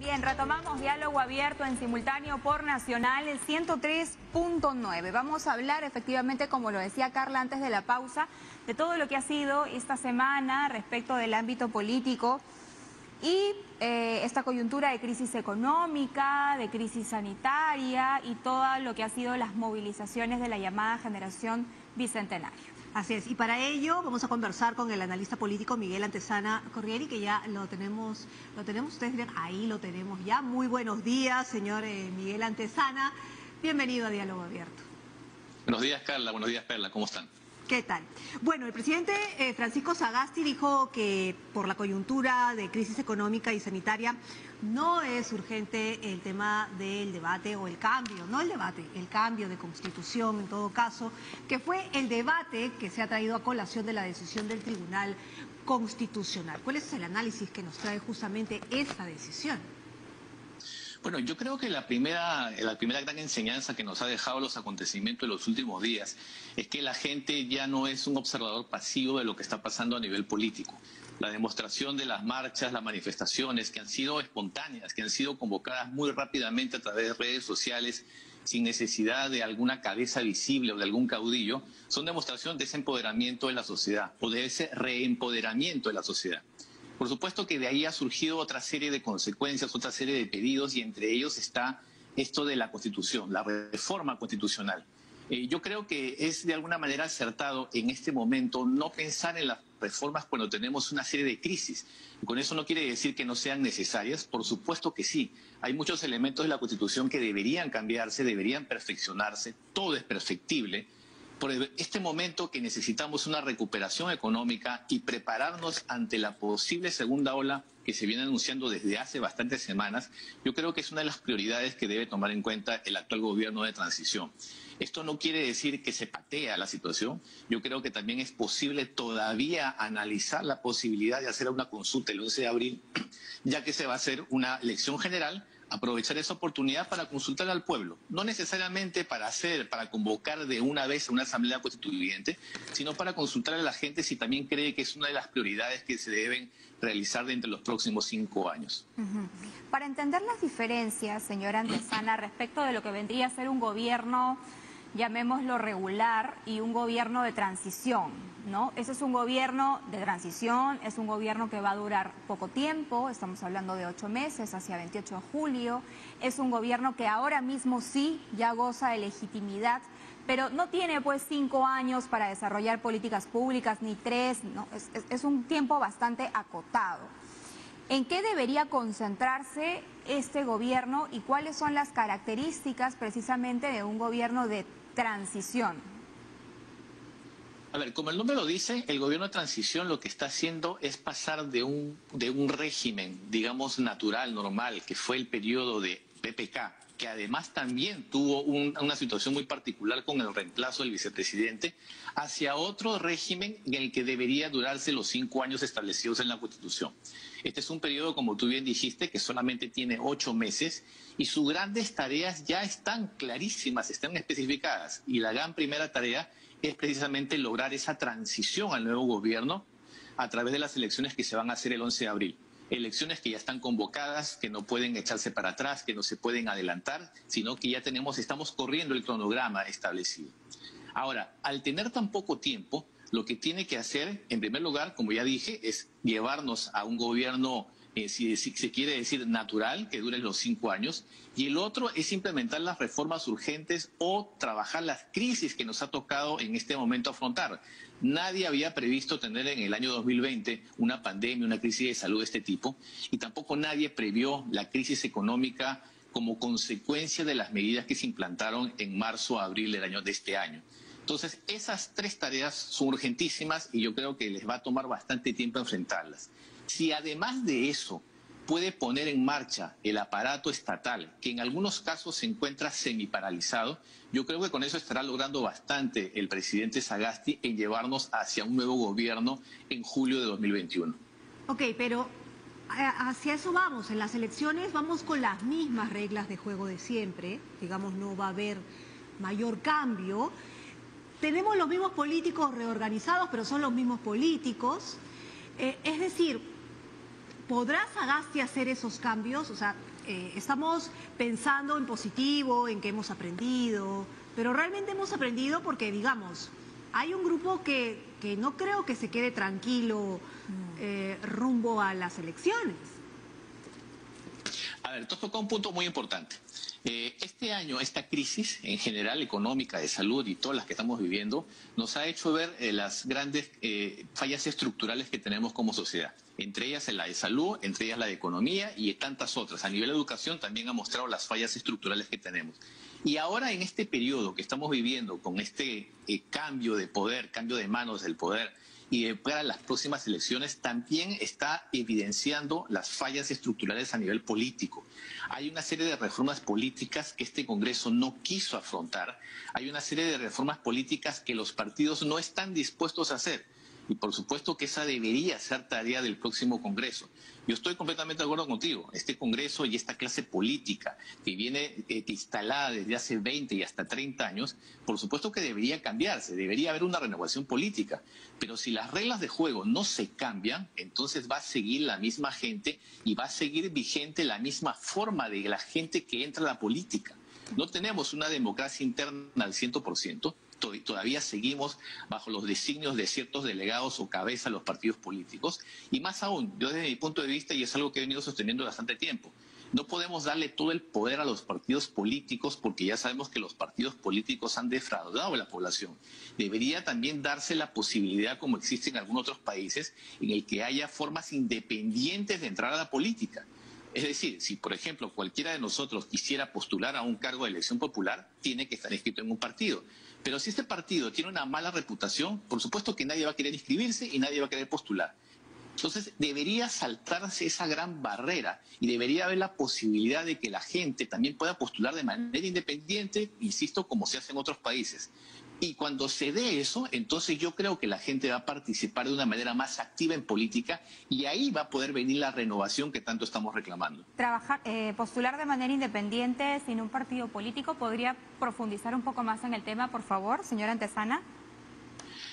Bien, retomamos diálogo abierto en simultáneo por Nacional, el 103.9. Vamos a hablar efectivamente, como lo decía Carla antes de la pausa, de todo lo que ha sido esta semana respecto del ámbito político y esta coyuntura de crisis económica, de crisis sanitaria y todo lo que ha sido las movilizaciones de la llamada generación bicentenario. Así es, y para ello vamos a conversar con el analista político Miguel Antesana Corrieri, que ya lo tenemos, ustedes dirán, ahí lo tenemos ya. Muy buenos días, señor Miguel Antesana, bienvenido a Diálogo Abierto. Buenos días, Carla, buenos días, Perla, ¿cómo están? ¿Qué tal? Bueno, el presidente Francisco Sagasti dijo que por la coyuntura de crisis económica y sanitaria no es urgente el tema del debate o el cambio, no el debate, el cambio de constitución en todo caso, que fue el debate que se ha traído a colación de la decisión del Tribunal Constitucional. ¿Cuál es el análisis que nos trae justamente esa decisión? Bueno, yo creo que la primera gran enseñanza que nos ha dejado los acontecimientos de los últimos días es que la gente ya no es un observador pasivo de lo que está pasando a nivel político. La demostración de las marchas, las manifestaciones que han sido espontáneas, que han sido convocadas muy rápidamente a través de redes sociales, sin necesidad de alguna cabeza visible o de algún caudillo, son demostración de ese empoderamiento de la sociedad o de ese reempoderamiento de la sociedad. Por supuesto que de ahí ha surgido otra serie de consecuencias, otra serie de pedidos, y entre ellos está esto de la Constitución, la reforma constitucional. Yo creo que es de alguna manera acertado en este momento no pensar en las reformas cuando tenemos una serie de crisis. Con eso no quiere decir que no sean necesarias, por supuesto que sí. Hay muchos elementos de la Constitución que deberían cambiarse, deberían perfeccionarse, todo es perfectible. Por este momento que necesitamos una recuperación económica y prepararnos ante la posible segunda ola que se viene anunciando desde hace bastantes semanas, yo creo que es una de las prioridades que debe tomar en cuenta el actual gobierno de transición. Esto no quiere decir que se patea la situación. Yo creo que también es posible todavía analizar la posibilidad de hacer una consulta el 11 de abril, ya que se va a hacer una elección general, aprovechar esa oportunidad para consultar al pueblo, no necesariamente para convocar de una vez a una asamblea constituyente, sino para consultar a la gente si también cree que es una de las prioridades que se deben realizar dentro de los próximos 5 años. Para entender las diferencias, señora Antesana, respecto de lo que vendría a ser un gobierno, llamémoslo regular, y un gobierno de transición, ¿no? Ese es un gobierno de transición, es un gobierno que va a durar poco tiempo, estamos hablando de 8 meses, hacia 28 de julio, es un gobierno que ahora mismo sí ya goza de legitimidad, pero no tiene pues 5 años para desarrollar políticas públicas, ni 3, ¿no? Es un tiempo bastante acotado. ¿En qué debería concentrarse este gobierno y cuáles son las características precisamente de un gobierno de transición? A ver, como el nombre lo dice, el gobierno de transición lo que está haciendo es pasar de un régimen, digamos, natural, normal, que fue el periodo de PPK, que además también tuvo una situación muy particular con el reemplazo del vicepresidente, hacia otro régimen en el que debería durarse los 5 años establecidos en la Constitución. Este es un periodo, como tú bien dijiste, que solamente tiene 8 meses y sus grandes tareas ya están clarísimas, están especificadas. Y la gran primera tarea es precisamente lograr esa transición al nuevo gobierno a través de las elecciones que se van a hacer el 11 de abril. Elecciones que ya están convocadas, que no pueden echarse para atrás, que no se pueden adelantar, sino que ya estamos corriendo el cronograma establecido. Ahora, al tener tan poco tiempo, lo que tiene que hacer, en primer lugar, como ya dije, es llevarnos a un gobierno, si se quiere decir, natural, que dure los 5 años, y el otro es implementar las reformas urgentes o trabajar las crisis que nos ha tocado en este momento afrontar. Nadie había previsto tener en el año 2020 una pandemia, una crisis de salud de este tipo, y tampoco nadie previó la crisis económica como consecuencia de las medidas que se implantaron en marzo a abril de este año. Entonces, esas 3 tareas son urgentísimas y yo creo que les va a tomar bastante tiempo enfrentarlas. Si además de eso puede poner en marcha el aparato estatal, que en algunos casos se encuentra semiparalizado, yo creo que con eso estará logrando bastante el presidente Sagasti en llevarnos hacia un nuevo gobierno en julio de 2021. Ok, pero hacia eso vamos. En las elecciones vamos con las mismas reglas de juego de siempre. Digamos, no va a haber mayor cambio. Tenemos los mismos políticos reorganizados, pero son los mismos políticos. Es decir, ¿podrá Sagasti hacer esos cambios? O sea, estamos pensando en positivo, en que hemos aprendido, pero realmente hemos aprendido porque, digamos, hay un grupo que no creo que se quede tranquilo rumbo a las elecciones. A ver, tú has tocado un punto muy importante. Este año, esta crisis en general económica, de salud y todas las que estamos viviendo, nos ha hecho ver las grandes fallas estructurales que tenemos como sociedad. Entre ellas la de salud, entre ellas la de economía y tantas otras. A nivel de educación también ha mostrado las fallas estructurales que tenemos. Y ahora en este periodo que estamos viviendo con este cambio de poder, cambio de manos del poder, y para las próximas elecciones también está evidenciando las fallas estructurales a nivel político. Hay una serie de reformas políticas que este Congreso no quiso afrontar, hay una serie de reformas políticas que los partidos no están dispuestos a hacer. Y por supuesto que esa debería ser tarea del próximo Congreso. Yo estoy completamente de acuerdo contigo. Este Congreso y esta clase política que viene instalada desde hace 20 y hasta 30 años, por supuesto que debería cambiarse, debería haber una renovación política. Pero si las reglas de juego no se cambian, entonces va a seguir la misma gente y va a seguir vigente la misma forma de la gente que entra a la política. No tenemos una democracia interna al 100%. Todavía seguimos bajo los designios de ciertos delegados o cabezas de los partidos políticos. Y más aún, yo desde mi punto de vista, y es algo que he venido sosteniendo bastante tiempo, no podemos darle todo el poder a los partidos políticos porque ya sabemos que los partidos políticos han defraudado a la población. Debería también darse la posibilidad, como existe en algunos otros países, en el que haya formas independientes de entrar a la política. Es decir, si por ejemplo cualquiera de nosotros quisiera postular a un cargo de elección popular, tiene que estar inscrito en un partido. Pero si este partido tiene una mala reputación, por supuesto que nadie va a querer inscribirse y nadie va a querer postular. Entonces debería saltarse esa gran barrera y debería haber la posibilidad de que la gente también pueda postular de manera independiente, insisto, como se hace en otros países. Y cuando se dé eso, entonces yo creo que la gente va a participar de una manera más activa en política y ahí va a poder venir la renovación que tanto estamos reclamando. Postular de manera independiente sin un partido político, ¿podría profundizar un poco más en el tema, por favor, señora Antezana?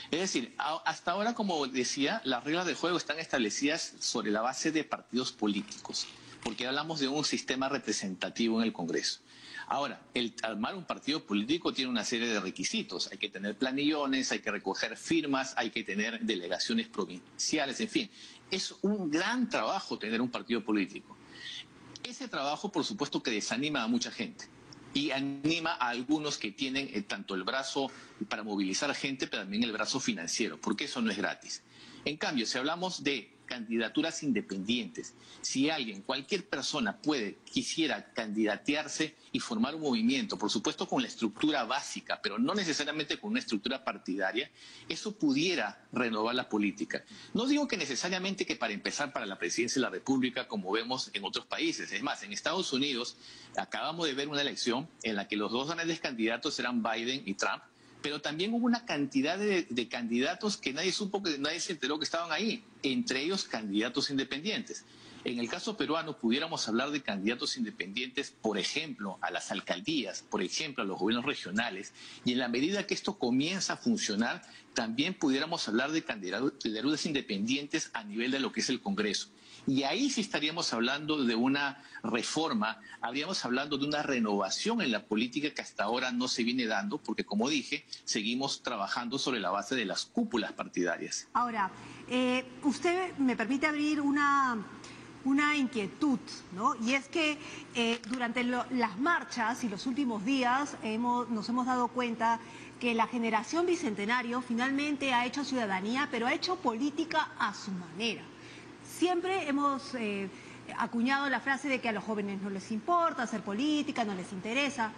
Es decir, hasta ahora, como decía, las reglas del juego están establecidas sobre la base de partidos políticos, porque hablamos de un sistema representativo en el Congreso. Ahora, el armar un partido político tiene una serie de requisitos. Hay que tener planillones, hay que recoger firmas, hay que tener delegaciones provinciales, en fin. Es un gran trabajo tener un partido político. Ese trabajo, por supuesto, que desanima a mucha gente y anima a algunos que tienen tanto el brazo para movilizar gente, pero también el brazo financiero, porque eso no es gratis. En cambio, si hablamos de candidaturas independientes, si alguien, cualquier persona quisiera candidatearse y formar un movimiento, por supuesto con la estructura básica, pero no necesariamente con una estructura partidaria, eso pudiera renovar la política. No digo que necesariamente que para empezar para la presidencia de la República, como vemos en otros países. Es más, en Estados Unidos acabamos de ver una elección en la que los dos grandes candidatos eran Biden y Trump, pero también hubo una cantidad de candidatos que nadie supo, que nadie se enteró que estaban ahí, entre ellos candidatos independientes. En el caso peruano pudiéramos hablar de candidatos independientes, por ejemplo, a las alcaldías, por ejemplo, a los gobiernos regionales, y en la medida que esto comienza a funcionar, también pudiéramos hablar de candidaturas independientes a nivel de lo que es el Congreso. Y ahí sí estaríamos hablando de una reforma, habríamos hablando de una renovación en la política que hasta ahora no se viene dando, porque como dije, seguimos trabajando sobre la base de las cúpulas partidarias. Ahora, usted me permite abrir una inquietud, ¿no? Y es que durante las marchas y los últimos días nos hemos dado cuenta que la generación Bicentenario finalmente ha hecho ciudadanía, pero ha hecho política a su manera. Siempre hemos acuñado la frase de que a los jóvenes no les importa hacer política, no les interesa,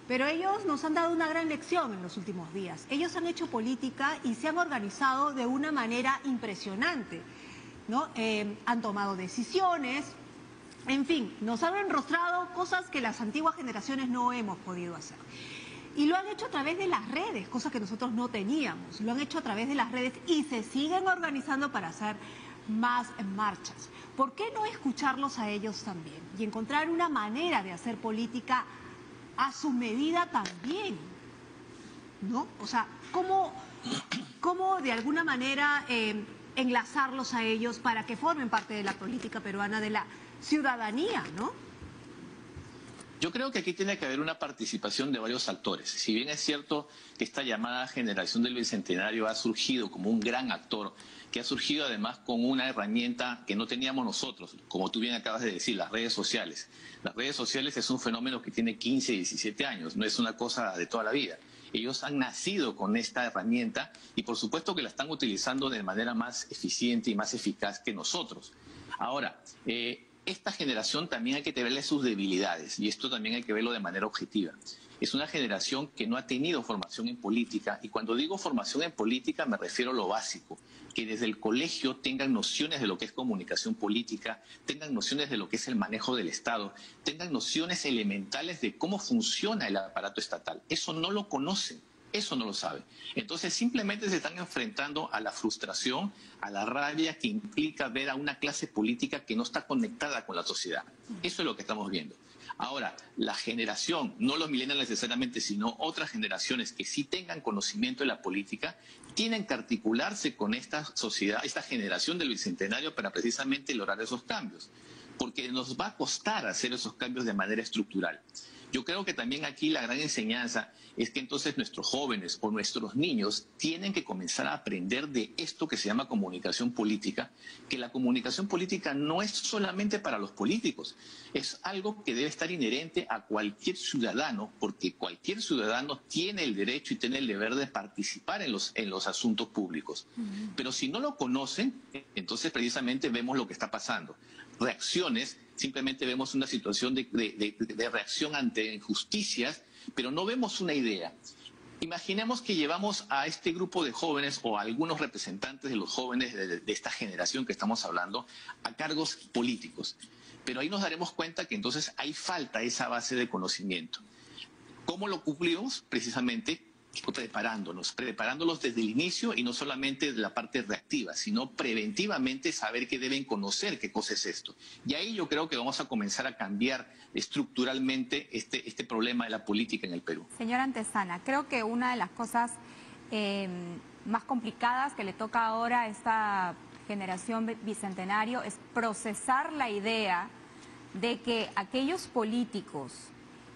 pero ellos nos han dado una gran lección en los últimos días. Ellos han hecho política y se han organizado de una manera impresionante, ¿no? Han tomado decisiones, en fin, nos han enrostrado cosas que las antiguas generaciones no hemos podido hacer. Y lo han hecho a través de las redes, cosas que nosotros no teníamos. Lo han hecho a través de las redes y se siguen organizando para hacer más marchas. ¿Por qué no escucharlos a ellos también? Y encontrar una manera de hacer política a su medida también, ¿no? O sea, ¿cómo de alguna manera enlazarlos a ellos para que formen parte de la política peruana, de la ciudadanía, ¿no? Yo creo que aquí tiene que haber una participación de varios actores. Si bien es cierto que esta llamada generación del Bicentenario ha surgido como un gran actor, que ha surgido además con una herramienta que no teníamos nosotros, como tú bien acabas de decir, las redes sociales. Las redes sociales es un fenómeno que tiene 15, 17 años, no es una cosa de toda la vida. Ellos han nacido con esta herramienta y por supuesto que la están utilizando de manera más eficiente y más eficaz que nosotros. Ahora, esta generación también hay que verle sus debilidades y esto también hay que verlo de manera objetiva. Es una generación que no ha tenido formación en política y cuando digo formación en política me refiero a lo básico, que desde el colegio tengan nociones de lo que es comunicación política, tengan nociones de lo que es el manejo del Estado, tengan nociones elementales de cómo funciona el aparato estatal. Eso no lo conocen. Eso no lo sabe. Entonces simplemente se están enfrentando a la frustración, a la rabia que implica ver a una clase política que no está conectada con la sociedad. Eso es lo que estamos viendo. Ahora, la generación, no los millennials necesariamente, sino otras generaciones que sí tengan conocimiento de la política, tienen que articularse con esta sociedad, esta generación del Bicentenario para precisamente lograr esos cambios. Porque nos va a costar hacer esos cambios de manera estructural. Yo creo que también aquí la gran enseñanza es que entonces nuestros jóvenes o nuestros niños tienen que comenzar a aprender de esto que se llama comunicación política, que la comunicación política no es solamente para los políticos, es algo que debe estar inherente a cualquier ciudadano, porque cualquier ciudadano tiene el derecho y tiene el deber de participar en los asuntos públicos. Pero si no lo conocen, entonces precisamente vemos lo que está pasando. Reacciones, simplemente vemos una situación de reacción ante injusticias, pero no vemos una idea. Imaginemos que llevamos a este grupo de jóvenes o a algunos representantes de los jóvenes de esta generación que estamos hablando a cargos políticos, pero ahí nos daremos cuenta que entonces hay falta esa base de conocimiento. ¿Cómo lo cumplimos? Precisamente preparándolos desde el inicio y no solamente de la parte reactiva, sino preventivamente saber que deben conocer qué cosa es esto. Y ahí yo creo que vamos a comenzar a cambiar estructuralmente este problema de la política en el Perú. Señora Antezana, creo que una de las cosas más complicadas que le toca ahora a esta generación bicentenario es procesar la idea de que aquellos políticos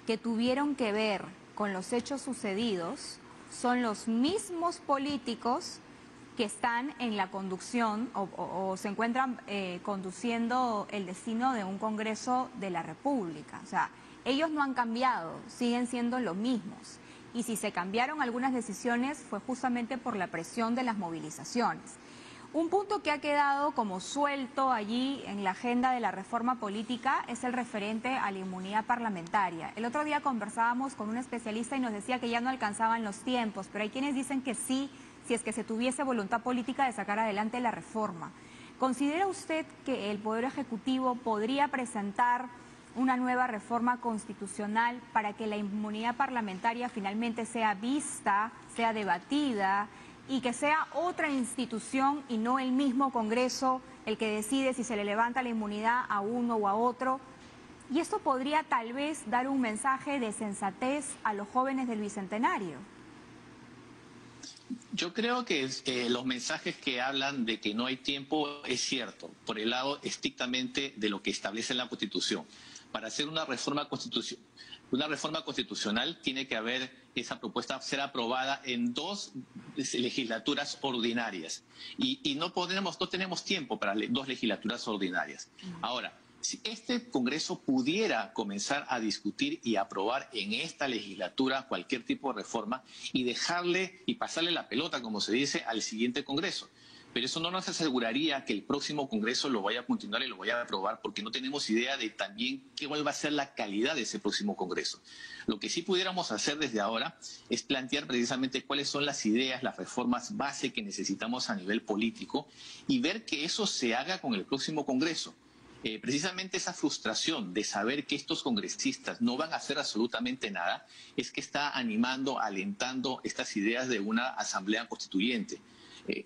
que tuvieron que ver con los hechos sucedidos son los mismos políticos que están en la conducción o se encuentran conduciendo el destino de un Congreso de la República. O sea, ellos no han cambiado, siguen siendo los mismos. Y si se cambiaron algunas decisiones fue justamente por la presión de las movilizaciones. Un punto que ha quedado como suelto allí en la agenda de la reforma política es el referente a la inmunidad parlamentaria. El otro día conversábamos con un especialista y nos decía que ya no alcanzaban los tiempos, pero hay quienes dicen que sí, si es que se tuviese voluntad política de sacar adelante la reforma. ¿Considera usted que el Poder Ejecutivo podría presentar una nueva reforma constitucional para que la inmunidad parlamentaria finalmente sea vista, sea debatida y que sea otra institución y no el mismo Congreso el que decide si se le levanta la inmunidad a uno o a otro? Y esto podría tal vez dar un mensaje de sensatez a los jóvenes del Bicentenario. Yo creo que los mensajes que hablan de que no hay tiempo es cierto, por el lado estrictamente de lo que establece la Constitución. Para hacer una reforma constitucional tiene que haber esa propuesta ser aprobada en 2 legislaturas ordinarias y no tenemos tiempo para 2 legislaturas ordinarias. Ahora, si este Congreso pudiera comenzar a discutir y aprobar en esta legislatura cualquier tipo de reforma y dejarle y pasarle la pelota, como se dice, al siguiente Congreso. Pero eso no nos aseguraría que el próximo Congreso lo vaya a continuar y lo vaya a aprobar, porque no tenemos idea de también cuál va a ser la calidad de ese próximo Congreso. Lo que sí pudiéramos hacer desde ahora es plantear precisamente cuáles son las ideas, las reformas base que necesitamos a nivel político y ver que eso se haga con el próximo Congreso. Precisamente esa frustración de saber que estos congresistas no van a hacer absolutamente nada es que está animando, alentando estas ideas de una asamblea constituyente.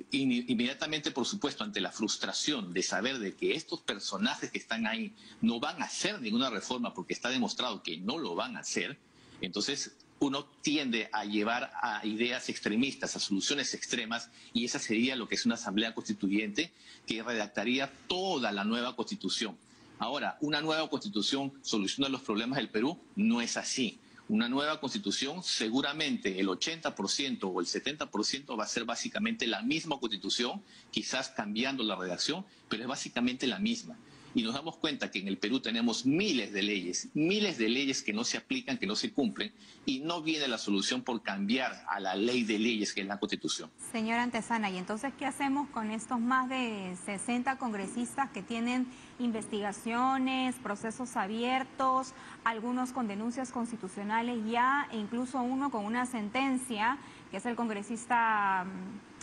Inmediatamente, por supuesto, ante la frustración de saber de que estos personajes que están ahí no van a hacer ninguna reforma porque está demostrado que no lo van a hacer, entonces uno tiende a llevar a ideas extremistas, a soluciones extremas, y esa sería lo que es una asamblea constituyente que redactaría toda la nueva Constitución. Ahora, una nueva constitución soluciona los problemas del Perú, no es así. Una nueva constitución, seguramente el 80% o el 70% va a ser básicamente la misma constitución, quizás cambiando la redacción, pero es básicamente la misma. Y nos damos cuenta que en el Perú tenemos miles de leyes que no se aplican, que no se cumplen, y no viene la solución por cambiar a la ley de leyes que es la Constitución. Señora Antezana, ¿y entonces qué hacemos con estos más de 60 congresistas que tienen investigaciones, procesos abiertos, algunos con denuncias constitucionales ya, e incluso uno con una sentencia, que es el congresista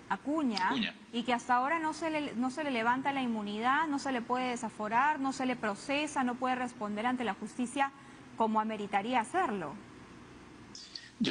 Acuña, y que hasta ahora no se le levanta la inmunidad, no se le puede desaforar, no se le procesa, no puede responder ante la justicia como ameritaría hacerlo?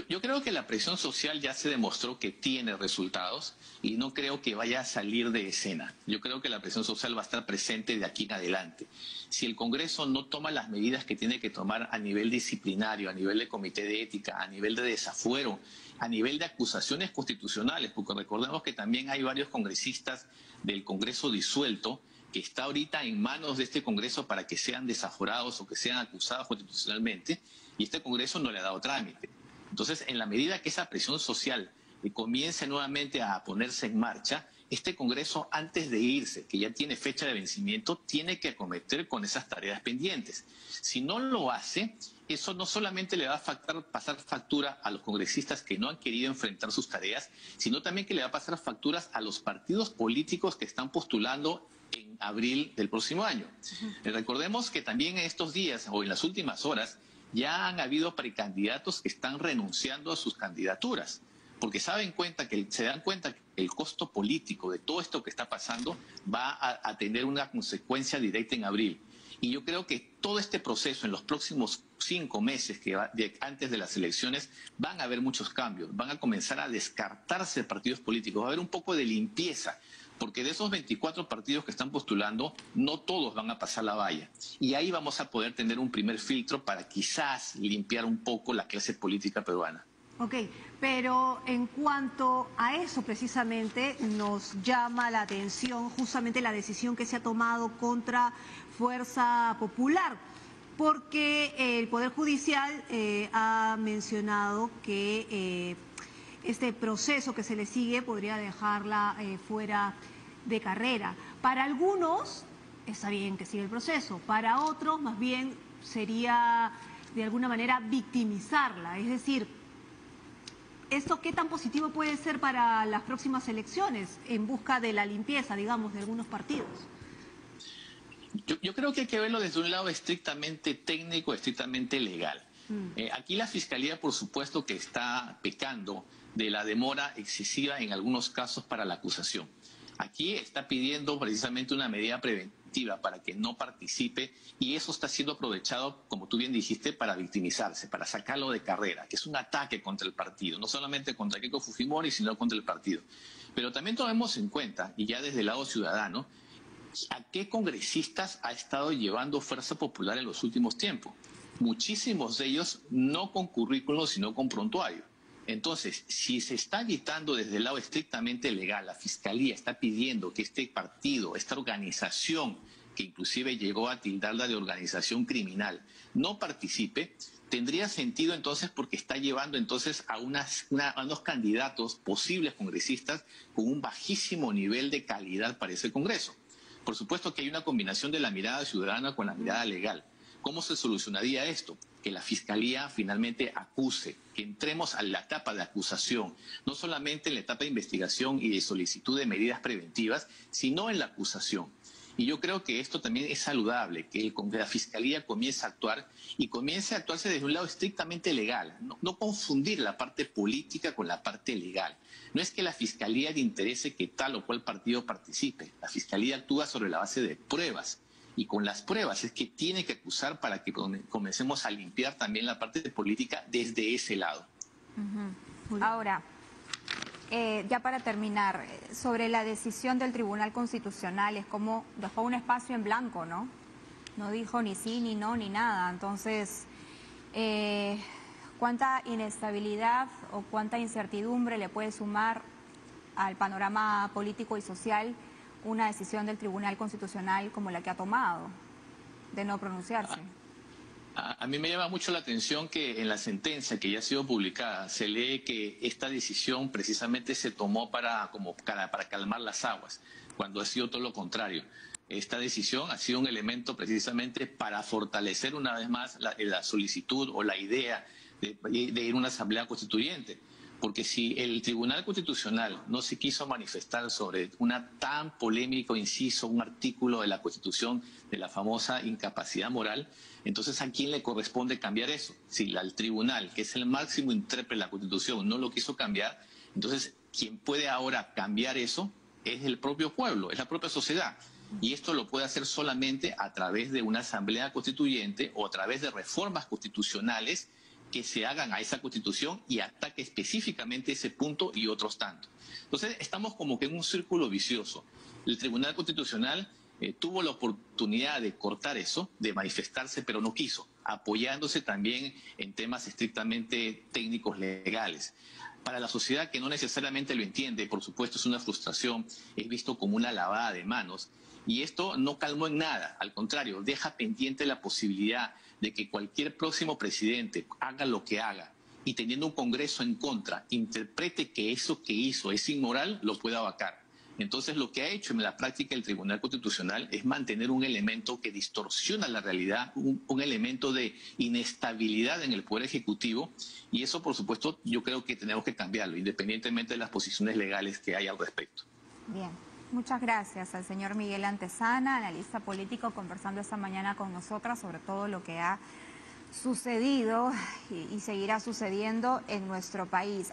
Yo creo que la presión social ya se demostró que tiene resultados y no creo que vaya a salir de escena. Yo creo que la presión social va a estar presente de aquí en adelante. Si el Congreso no toma las medidas que tiene que tomar a nivel disciplinario, a nivel de comité de ética, a nivel de desafuero, a nivel de acusaciones constitucionales, porque recordemos que también hay varios congresistas del Congreso disuelto que está ahorita en manos de este Congreso para que sean desaforados o que sean acusados constitucionalmente, y este Congreso no le ha dado trámite. Entonces, en la medida que esa presión social comience nuevamente a ponerse en marcha, este Congreso, antes de irse, que ya tiene fecha de vencimiento, tiene que acometer con esas tareas pendientes. Si no lo hace, eso no solamente le va a pasar factura a los congresistas que no han querido enfrentar sus tareas, sino también que le va a pasar facturas a los partidos políticos que están postulando en abril del próximo año. Recordemos que también en estos días o en las últimas horas ya han habido precandidatos que están renunciando a sus candidaturas, porque se dan cuenta que el costo político de todo esto que está pasando va a tener una consecuencia directa en abril. Y yo creo que todo este proceso en los próximos 5 meses antes de las elecciones van a haber muchos cambios, van a comenzar a descartarse partidos políticos, va a haber un poco de limpieza, porque de esos 24 partidos que están postulando, no todos van a pasar la valla. Y ahí vamos a poder tener un primer filtro para quizás limpiar un poco la clase política peruana. Ok, pero en cuanto a eso precisamente nos llama la atención justamente la decisión que se ha tomado contra Fuerza Popular, porque el Poder Judicial ha mencionado que este proceso que se le sigue podría dejarla fuera de carrera. Para algunos está bien que siga el proceso, para otros más bien sería de alguna manera victimizarla, es decir, ¿esto qué tan positivo puede ser para las próximas elecciones en busca de la limpieza, digamos, de algunos partidos? Yo creo que hay que verlo desde un lado estrictamente técnico, estrictamente legal. Aquí la Fiscalía, por supuesto, que está pecando de la demora excesiva en algunos casos para la acusación. Aquí está pidiendo precisamente una medida preventiva para que no participe, y eso está siendo aprovechado, como tú bien dijiste, para victimizarse, para sacarlo de carrera, que es un ataque contra el partido, no solamente contra Keiko Fujimori, sino contra el partido. Pero también tomemos en cuenta, y ya desde el lado ciudadano, ¿a qué congresistas ha estado llevando Fuerza Popular en los últimos tiempos? Muchísimos de ellos no con currículo, sino con prontuario. Entonces, si se está quitando desde el lado estrictamente legal, la Fiscalía está pidiendo que este partido, esta organización, que inclusive llegó a tildarla de organización criminal, no participe, tendría sentido entonces porque está llevando entonces a unos candidatos, posibles congresistas, con un bajísimo nivel de calidad para ese Congreso. Por supuesto que hay una combinación de la mirada ciudadana con la mirada legal. ¿Cómo se solucionaría esto? Que la Fiscalía finalmente acuse, que entremos a la etapa de acusación, no solamente en la etapa de investigación y de solicitud de medidas preventivas, sino en la acusación. Y yo creo que esto también es saludable, que la Fiscalía comience a actuar y comience a actuarse desde un lado estrictamente legal, no confundir la parte política con la parte legal. No es que la Fiscalía le interese que tal o cual partido participe, la Fiscalía actúa sobre la base de pruebas. Y con las pruebas es que tiene que acusar para que comencemos a limpiar también la parte de política desde ese lado. Ahora, ya para terminar, sobre la decisión del Tribunal Constitucional, es como dejó un espacio en blanco, ¿no? No dijo ni sí, ni no, ni nada. Entonces, ¿cuánta inestabilidad o cuánta incertidumbre le puede sumar al panorama político y social una decisión del Tribunal Constitucional como la que ha tomado? de no pronunciarse. A mí me llama mucho la atención que en la sentencia que ya ha sido publicada se lee que esta decisión precisamente se tomó para calmar las aguas, cuando ha sido todo lo contrario. Esta decisión ha sido un elemento precisamente para fortalecer una vez más la solicitud o la idea de ir a una asamblea constituyente. Porque si el Tribunal Constitucional no se quiso manifestar sobre una tan polémico inciso, un artículo de la Constitución de la famosa incapacidad moral, entonces ¿a quién le corresponde cambiar eso? Si el Tribunal, que es el máximo intérprete de la Constitución, no lo quiso cambiar, entonces quien puede ahora cambiar eso es el propio pueblo, es la propia sociedad. Y esto lo puede hacer solamente a través de una asamblea constituyente o a través de reformas constitucionales que se hagan a esa Constitución y ataque específicamente ese punto y otros tantos. Entonces, estamos como que en un círculo vicioso. El Tribunal Constitucional tuvo la oportunidad de cortar eso, de manifestarse, pero no quiso, apoyándose también en temas estrictamente técnicos legales. Para la sociedad que no necesariamente lo entiende, por supuesto es una frustración, es visto como una lavada de manos, y esto no calmó en nada, al contrario, deja pendiente la posibilidad de que cualquier próximo presidente haga lo que haga y teniendo un Congreso en contra, interprete que eso que hizo es inmoral, lo pueda vacar. Entonces lo que ha hecho en la práctica el Tribunal Constitucional es mantener un elemento que distorsiona la realidad, un elemento de inestabilidad en el Poder Ejecutivo, y eso por supuesto yo creo que tenemos que cambiarlo, independientemente de las posiciones legales que hay al respecto. Bien. Muchas gracias al señor Miguel Antezana, analista político, conversando esta mañana con nosotras sobre todo lo que ha sucedido y seguirá sucediendo en nuestro país.